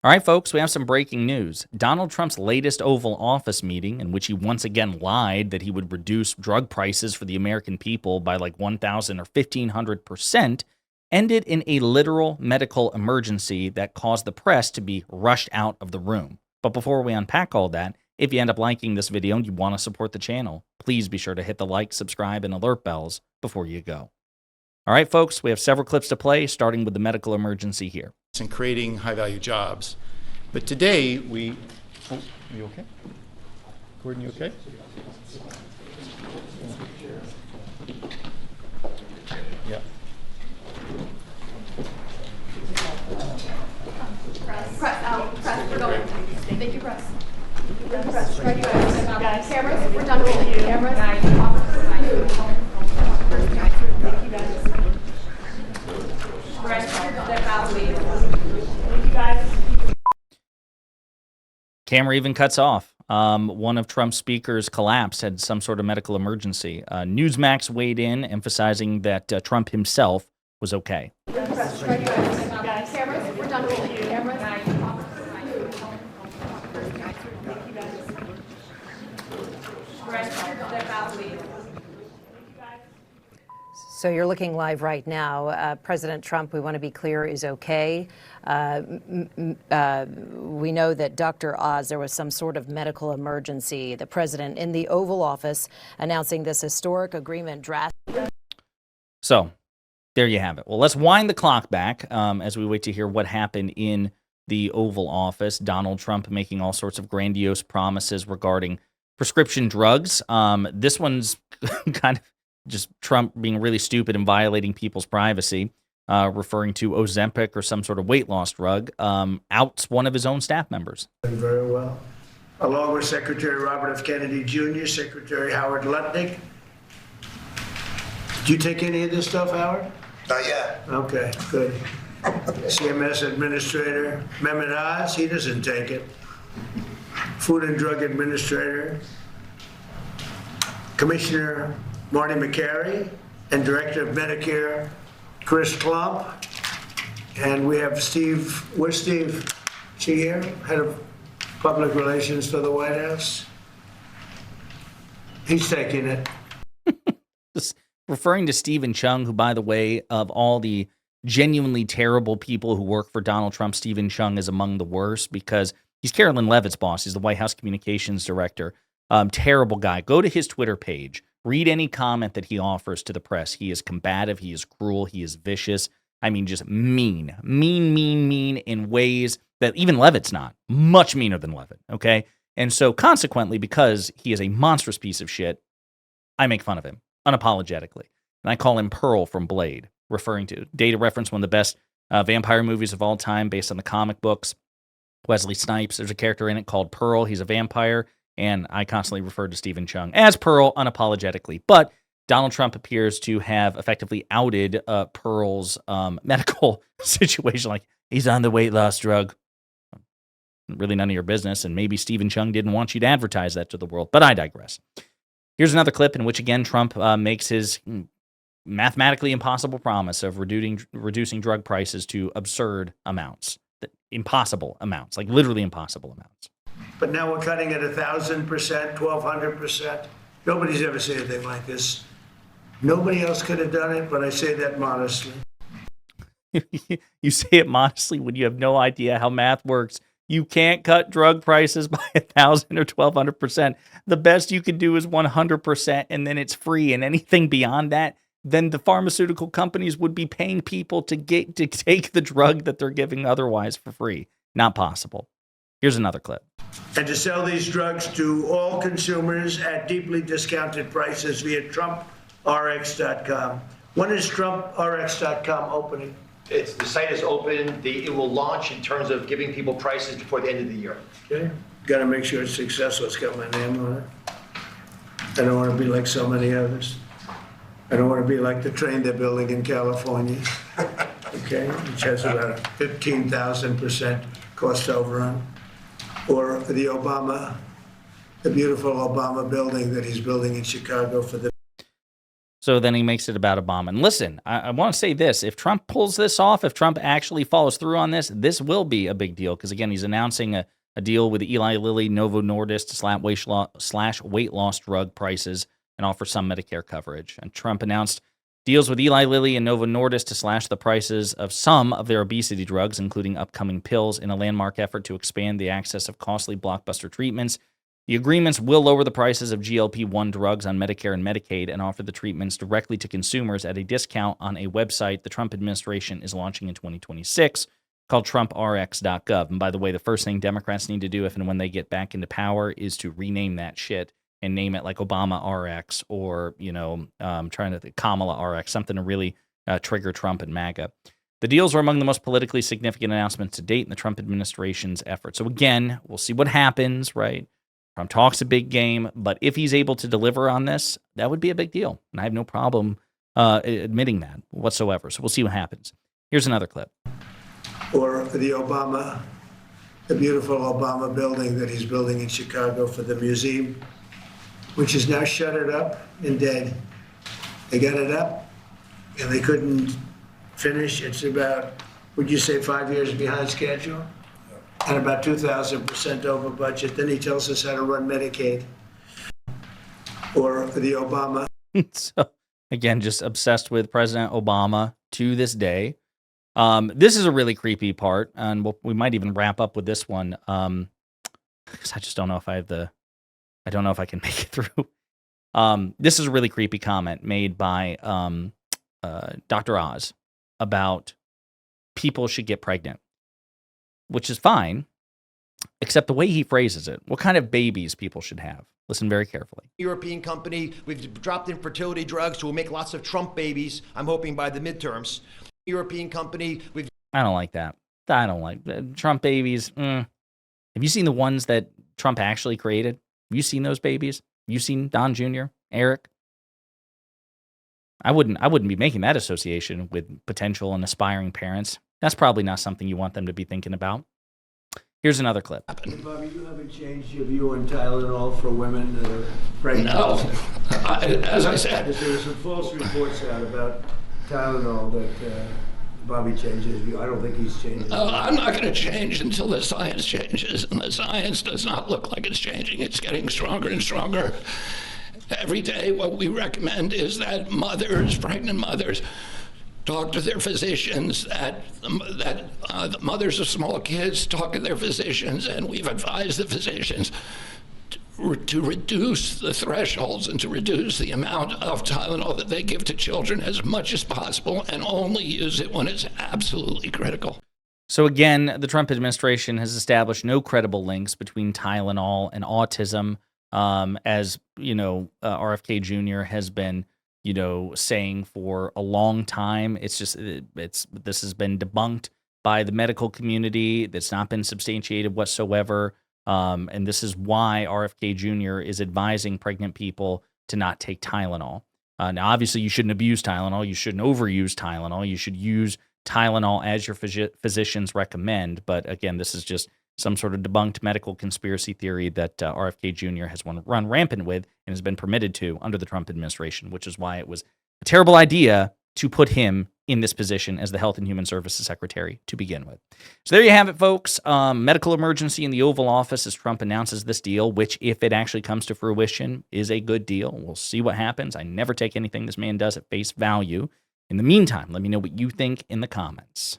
All right, folks, we have some breaking news. Donald Trump's latest Oval Office meeting, in which he once again lied that he would reduce drug prices for the American people by like 1,000 or 1,500%, ended in a literal medical emergency that caused the press to be rushed out of the room. But before we unpack all that, if you end up liking this video and you want to support the channel, please be sure to hit the like, subscribe, and alert bells before you go. All right, folks, we have several clips to play, starting with the medical emergency here. And creating high-value jobs. But today, we... Oh, are you okay? Gordon, you okay? Yeah. Press out. Press. We're going. Thank you, press. Press. Try to guys. Cameras. We're done rolling. Cameras. Thank you, guys. Camera even cuts off. One of Trump's speakers collapsed, had some sort of medical emergency. Newsmax weighed in, emphasizing that Trump himself was okay. Press. Try to guys. Cameras. We're done rolling. Cameras. So you're looking live right now. President Trump, we want to be clear, is okay. We know that Dr. Oz, there was some sort of medical emergency. The president in the Oval Office announcing this historic agreement draft. So there you have it. Well, let's wind the clock back as we wait to hear what happened in the Oval Office. Donald Trump making all sorts of grandiose promises regarding prescription drugs. This one's kind of just Trump being really stupid and violating people's privacy, referring to Ozempic or some sort of weight loss drug, outs one of his own staff members. Very well. Along with Secretary Robert F. Kennedy Jr., Secretary Howard Lutnick. Did you take any of this stuff, Howard? Not yet. Okay, good. CMS Administrator Mehmet Oz, he doesn't take it. Food and Drug Administrator, Commissioner Marty McCary, and Director of Medicare, Chris Klump. And we have Steve, where's Steve? Is he here? Head of Public Relations for the White House. He's taking it. Just referring to Stephen Chung, who, by the way, of all the genuinely terrible people who work for Donald Trump, Stephen Chung is among the worst because he's Carolyn Levitt's boss. He's the White House Communications Director. Terrible guy. Go to his Twitter page. Read any comment that he offers to the press. He is combative. He is cruel. He is vicious. I mean, just mean in ways that even Levitt's not. Much meaner than Levitt, okay? And so consequently, because he is a monstrous piece of shit, I make fun of him unapologetically. And I call him Pearl from Blade, referring to data reference, one of the best vampire movies of all time based on the comic books. Wesley Snipes, there's a character in it called Pearl. He's a vampire. And I constantly refer to Stephen Chung as Pearl unapologetically. But Donald Trump appears to have effectively outed Pearl's medical situation. Like, he's on the weight loss drug. Really none of your business. And maybe Stephen Chung didn't want you to advertise that to the world. But I digress. Here's another clip in which, again, Trump makes his mathematically impossible promise of reducing drug prices to absurd amounts. Impossible amounts. Like, literally impossible amounts. But now we're cutting at 1,000%, 1,200%. Nobody's ever said anything like this. Nobody else could have done it, but I say that modestly. You say it modestly when you have no idea how math works. You can't cut drug prices by 1,000 or 1,200%. The best you can do is 100%, and then it's free. And anything beyond that, then the pharmaceutical companies would be paying people to take the drug that they're giving otherwise for free. Not possible. Here's another clip. And to sell these drugs to all consumers at deeply discounted prices via TrumpRx.com. When is TrumpRx.com opening? The site is open. It will launch in terms of giving people prices before the end of the year. Okay. Got to make sure it's successful. It's got my name on it. I don't want to be like so many others. I don't want to be like the train they're building in California. Okay, which has about a 15,000% cost overrun. Or the beautiful Obama building that he's building in Chicago for the So then he makes it about Obama. And listen, I want to say this. If Trump pulls this off, if Trump actually follows through on this, this will be a big deal. Because, again, he's announcing a deal with Eli Lilly, Novo Nordisk to slash weight loss drug prices and offer some Medicare coverage. And Trump announced deals with Eli Lilly and Novo Nordisk to slash the prices of some of their obesity drugs, including upcoming pills, in a landmark effort to expand the access of costly blockbuster treatments. The agreements will lower the prices of GLP-1 drugs on Medicare and Medicaid and offer the treatments directly to consumers at a discount on a website the Trump administration is launching in 2026 called TrumpRx.gov. And by the way, the first thing Democrats need to do if and when they get back into power is to rename that shit and name it like Obama RX or, Kamala RX, something to really trigger Trump and MAGA. The deals are among the most politically significant announcements to date in the Trump administration's effort. So again, we'll see what happens, right? Trump talks a big game, but if he's able to deliver on this, that would be a big deal. And I have no problem admitting that whatsoever. So we'll see what happens. Here's another clip. Or the beautiful Obama building that he's building in Chicago for the museum, which is now shuttered up and dead. They got it up and they couldn't finish. It's about, would you say, 5 years behind schedule? And about 2,000% over budget. Then he tells us how to run Medicaid. Or the Obama. So, again, just obsessed with President Obama to this day. This is a really creepy part, and we might even wrap up with this one. Because I just don't know if I don't know if I can make it through. This is a really creepy comment made by Dr. Oz about people should get pregnant, which is fine, except the way he phrases it. What kind of babies people should have. Listen very carefully. European company, we've dropped in fertility drugs, so we'll make lots of Trump babies, I'm hoping by the midterms. European company, I don't like that. I don't like Trump babies. Have you seen the ones that Trump actually created? Have you seen those babies? Have you seen Don Jr., Eric? I wouldn't be making that association with potential and aspiring parents. That's probably not something you want them to be thinking about. Here's another clip. Bobby, you haven't changed your view on Tylenol for women that are pregnant? No. As I said. There were some false reports out about Tylenol that Bobby changed his view. I don't think he's changed. I'm not going to change until the science changes, and the science does not look like it's changing. It's getting stronger and stronger. Every day, what we recommend is that pregnant mothers, talk to their physicians, that the mothers of small kids talk to their physicians, and we've advised the physicians to reduce the thresholds and to reduce the amount of Tylenol that they give to children as much as possible and only use it when it's absolutely critical. So again, the Trump administration has established no credible links between Tylenol and autism, as RFK Jr. has been saying for a long time. This has been debunked by the medical community. That's not been substantiated whatsoever. And this is why RFK Jr. is advising pregnant people to not take Tylenol. Now, obviously, you shouldn't abuse Tylenol. You shouldn't overuse Tylenol. You should use Tylenol as your physicians recommend. But again, this is just some sort of debunked medical conspiracy theory that RFK Jr. has run rampant with and has been permitted to under the Trump administration, which is why it was a terrible idea to put him in this position as the Health and Human Services Secretary to begin with. So there you have it, folks. Medical emergency in the Oval Office as Trump announces this deal, which, if it actually comes to fruition, is a good deal. We'll see what happens. I never take anything this man does at face value. In the meantime, let me know what you think in the comments.